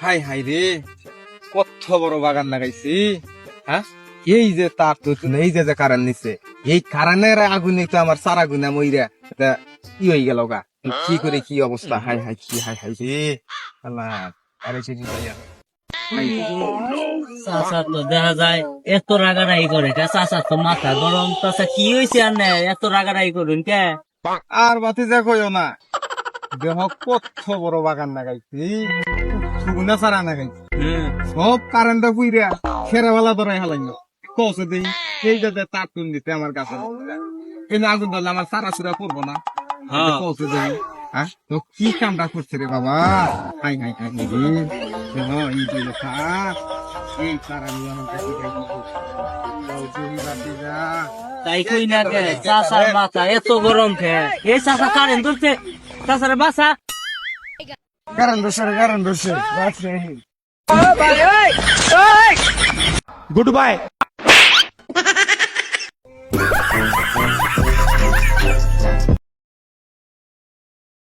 High high রে, কত বড় বাগান লাগাইছি। হ্যাঁ, এই যে তার তো এই যে কারণ নিছে, এই কারণের আগুনে তো আমার সারা গুনা মইরা কি হয়ে গেল গা। কি করে কি অবস্থা, হাই হাই কি হাই হাই রে আল্লাহ। আরে চিনি ভাইয়া চাচা তো দেখা যায় এত রাগারাগি করে কে, চাচা তো মাথা গরম। চাচা কি হয়েছে আর না এত রাগারাগি করুন কে? আর বাতি যা কইও না, দেহ কত বড় বাগান লাগাইছি, সুগুনা সারা লাগাইছি, সব কারেন্টটা পুইরা খেরাবেলা ধরাই হালাইল। কৌছে দেই এই যে তার তুন দিতে আমার কাছে, কিন্তু আগুন ধরলে আমার সারা সুরা করবো না। কৌছে দেই হ্যাঁ, তো কি কামটা করছে রে বাবা। হাই হাই হাই রে, এই যে থাক, এই সারা নিয়ে আমার কাছে তাই কই না কে, চাচার মাথা এত গরম কে? এই চাচা কারেন্ট ধরছে, চাচারে বাসা। কারণ ধরছে गुड बाय।